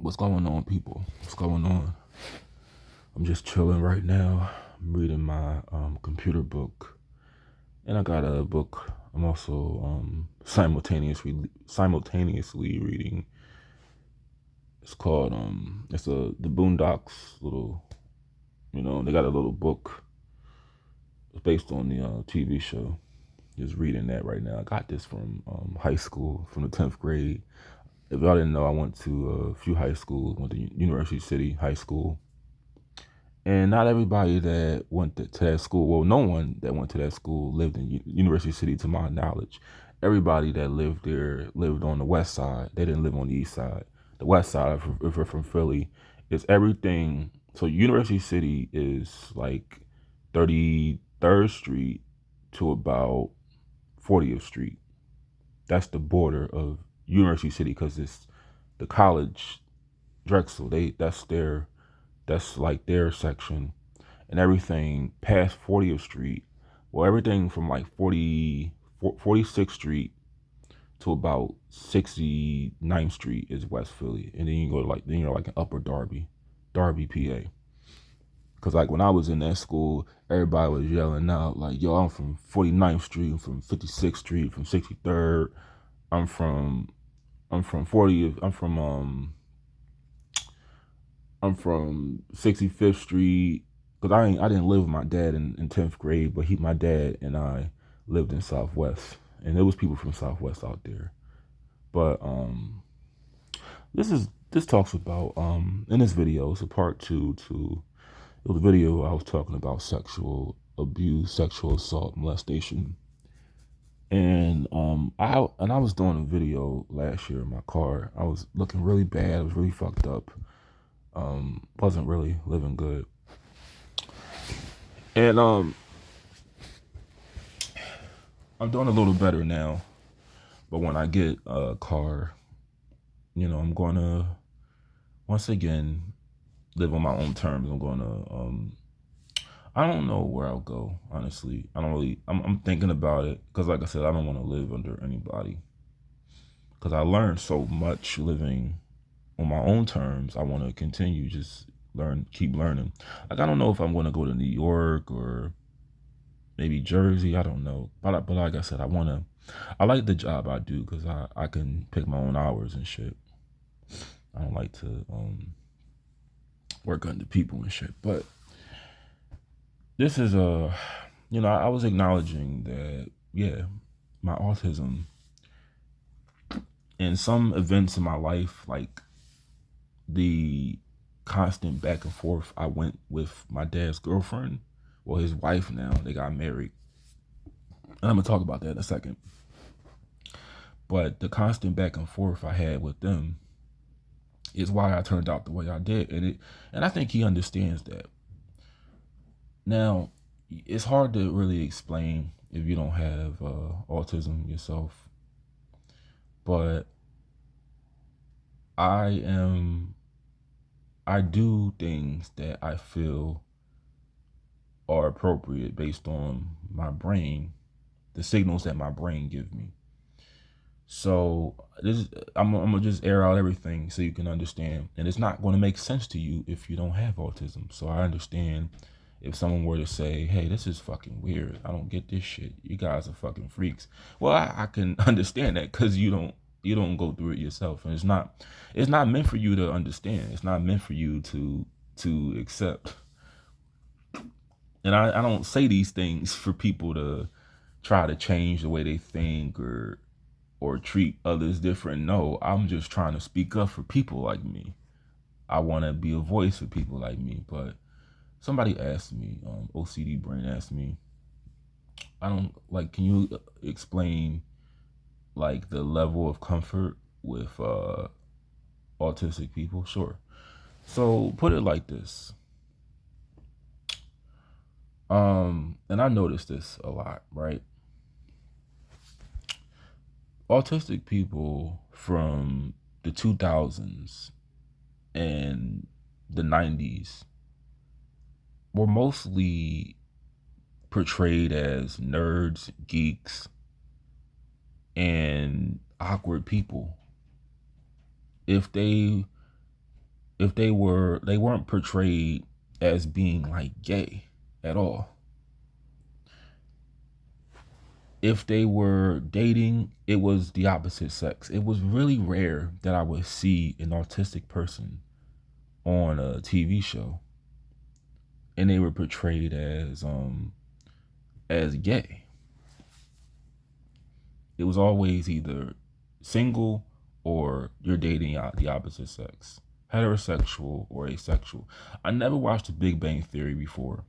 What's going on, people? What's going on? I'm just chilling right now. I'm reading my computer book, and I got a book. I'm also simultaneously reading. It's called it's the Boondocks little. They got a little book. It's based on the TV show. Just reading that right now. I got this from high school, from the 10th grade. If y'all didn't know, I went to a few high schools. Went to University City High School. And not everybody that went to that school, well, no one that went to that school lived in University City, to my knowledge. Everybody that lived there lived on the west side. They didn't live on the east side. The west side, if you're from Philly, is everything. So University City is like 33rd Street to about 40th Street. That's the border of University City because it's the college, Drexel. That's like their section, and everything past 40th Street, well, everything from like 46th Street to about 69th Street is West Philly, and then you go to then you're like in Upper Darby, PA. Cause like when I was in that school, everybody was yelling out like, "Yo, I'm from 49th Street, I'm from 56th Street, from 63rd, I'm from I'm from 40th, I'm from 65th Street." Because I didn't live with my dad in 10th grade, but my dad and I lived in Southwest. And there was people from Southwest out there. But this talks about in this video, it's a part two to the video I was talking about sexual abuse, sexual assault, molestation. And I was doing a video last year in my car. I was looking really bad, I was really fucked up. Wasn't really living good. And I'm doing a little better now. But when I get a car, I'm gonna once again live on my own terms. I'm gonna I don't know where I'll go, honestly. I don't really I'm thinking about it because like I said, I don't want to live under anybody. Because I learned so much living on my own terms. I want to continue just keep learning. Like I don't know if I'm gonna go to New York or maybe Jersey. I don't know. But like I said, I like the job I do because I can pick my own hours and shit. I don't like to work under people and shit. But this is I was acknowledging that, yeah, my autism and some events in my life, like the constant back and forth I went with my dad's girlfriend, well, his wife now, they got married. And I'm going to talk about that in a second. But the constant back and forth I had with them is why I turned out the way I did. And I think he understands that. Now, it's hard to really explain if you don't have autism yourself. But I do things that I feel are appropriate based on my brain, the signals that my brain give me. So I'm gonna just air out everything so you can understand, and it's not going to make sense to you if you don't have autism. So I understand if someone were to say, "Hey, this is fucking weird. I don't get this shit. You guys are fucking freaks." Well, I can understand that because you don't go through it yourself, and it's not meant for you to understand. It's not meant for you to accept. And I don't say these things for people to try to change the way they think or treat others different. No, I'm just trying to speak up for people like me. I want to be a voice for people like me. But somebody asked me, OCD Brain asked me, can you explain like the level of comfort with autistic people? Sure. So put it like this. And I noticed this a lot, right? Autistic people from the 2000s and the 90s were mostly portrayed as nerds, geeks, and awkward people. If they if they weren't portrayed as being like gay at all. If they were dating, it was the opposite sex. It was really rare that I would see an autistic person on a TV show and they were portrayed as gay. It was always either single or you're dating the opposite sex, heterosexual or asexual. I never watched The Big Bang Theory before,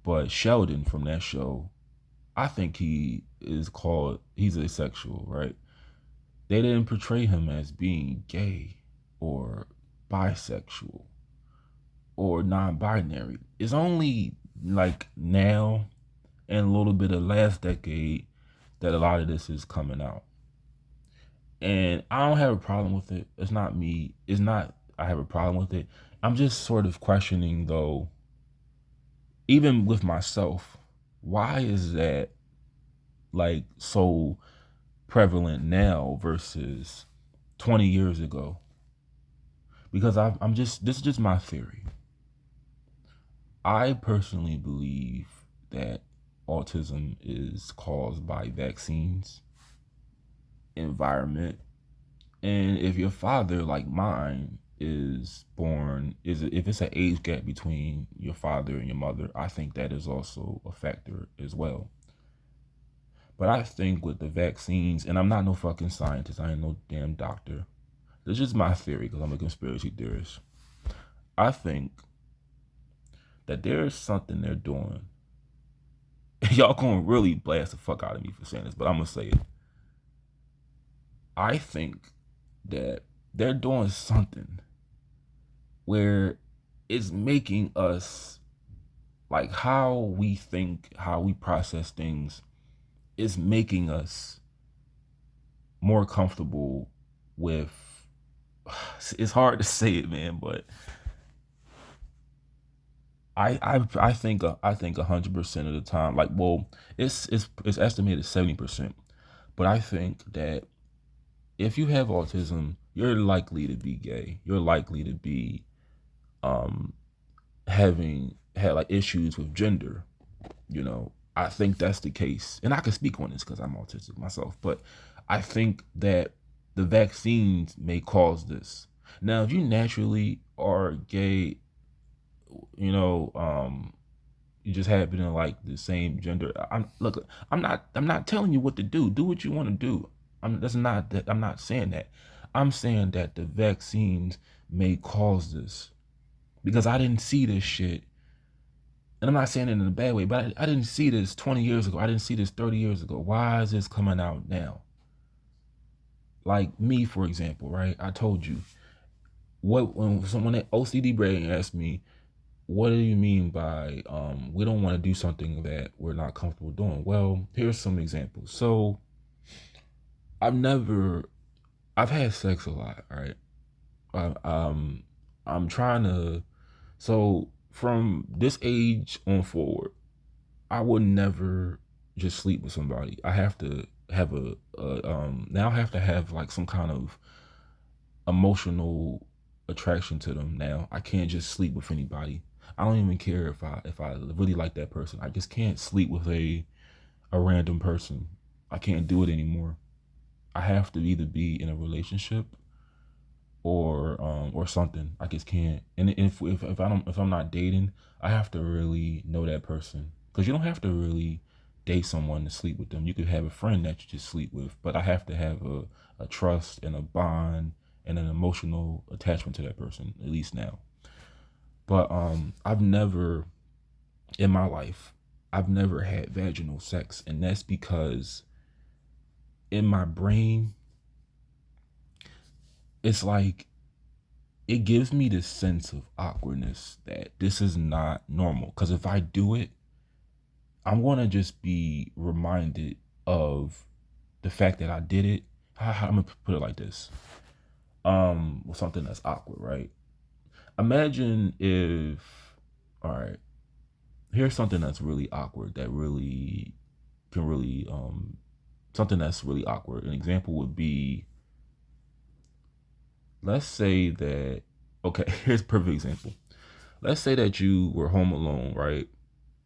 but Sheldon from that show, I think he's asexual, right? They didn't portray him as being gay or bisexual or non-binary. It's only like now and a little bit of last decade that a lot of this is coming out. And I don't have a problem with it. It's not me. It's not I have a problem with it. I'm just sort of questioning though, even with myself, why is that like so prevalent now versus 20 years ago? Because this is just my theory. I personally believe that autism is caused by vaccines, environment, and if your father, like mine, is born, if it's an age gap between your father and your mother, I think that is also a factor as well. But I think with the vaccines, and I'm not no fucking scientist, I ain't no damn doctor. This is just my theory because I'm a conspiracy theorist. I think that there is something they're doing. Y'all gonna really blast the fuck out of me for saying this, but I'm gonna say it. I think that they're doing something where it's making us, like, how we think, how we process things, is making us more comfortable with, it's hard to say it, man, but I think 100% of the time, like, well, it's estimated 70%, but I think that if you have autism, you're likely to be gay. You're likely to be um having had like issues with gender. I think that's the case, and I can speak on this because I'm autistic myself. But I think that the vaccines may cause this. Now, if you naturally are gay, you know, you just happen to like the same gender. I'm not telling you what to do. Do what you want to do. I'm not saying that. I'm saying that the vaccines may cause this because I didn't see this shit. And I'm not saying it in a bad way, but I didn't see this 20 years ago. I didn't see this 30 years ago. Why is this coming out now? Like me, for example, right? I told you when someone at OCD Brain asked me, what do you mean by we don't want to do something that we're not comfortable doing? Well, here's some examples. So I've had sex a lot, right? I'm trying to, so from this age on forward, I would never just sleep with somebody. I have to have now I have to have like some kind of emotional attraction to them. Now I can't just sleep with anybody. I don't even care if I really like that person. I just can't sleep with a random person. I can't do it anymore. I have to either be in a relationship or something. I just can't. And if I'm not dating, I have to really know that person, because you don't have to really date someone to sleep with them. You could have a friend that you just sleep with, but I have to have a trust and a bond and an emotional attachment to that person, at least now. But I've never in my life, I've never had vaginal sex, and that's because in my brain, it's like it gives me this sense of awkwardness that this is not normal. Because if I do it, I'm gonna just be reminded of the fact that I did it. I'm gonna put it like this: something that's awkward, right? Imagine if, all right, here's something that's really awkward that really can really something that's really awkward. An example would be, let's say that, Okay, here's a perfect example. Let's say that you were home alone, right?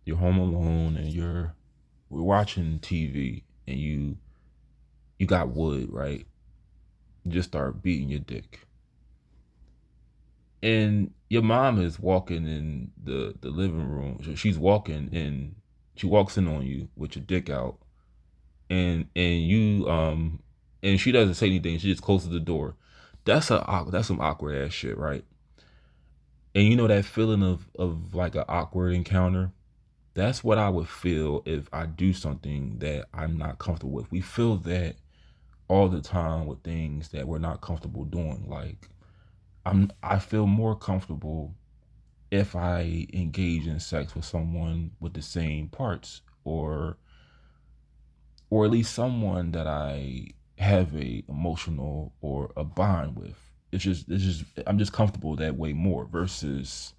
You're home alone and we're watching TV and you got wood, right? You just start beating your dick. And your mom is walking in the living room. So she's walking in, she walks in on you with your dick out, and you and she doesn't say anything. She just closes the door. That's some awkward ass shit, right? And you know that feeling of like an awkward encounter. That's what I would feel if I do something that I'm not comfortable with. We feel that all the time with things that we're not comfortable doing. Like I feel more comfortable if I engage in sex with someone with the same parts, or at least someone that I have a emotional or a bond with. It's just I'm just comfortable that way more versus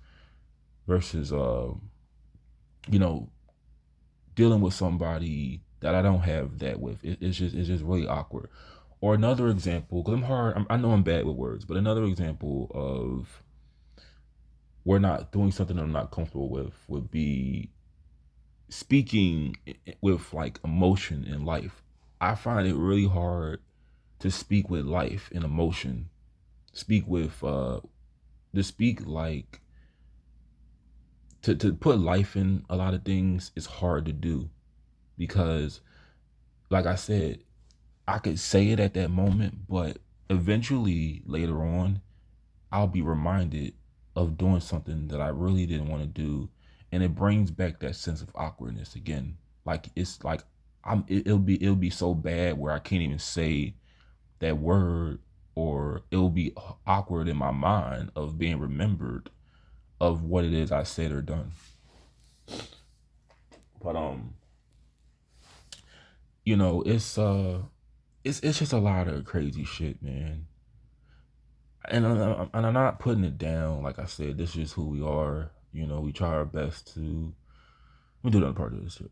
you know dealing with somebody that I don't have that with. It's just really awkward. Or another example, because I know I'm bad with words, but another example of we're not doing something I'm not comfortable with would be speaking with like emotion in life. I find it really hard to speak with life and emotion. Speak with to speak like to put life in a lot of things is hard to do because like I said, I could say it at that moment, but eventually later on I'll be reminded of doing something that I really didn't want to do, and it brings back that sense of awkwardness again. Like it's like it'll be so bad where I can't even say that word, or it'll be awkward in my mind of being remembered of what it is I said or done. But it's just a lot of crazy shit, man. And I'm not putting it down. Like I said, this is who we are. We try our best to. We do another part of this shit.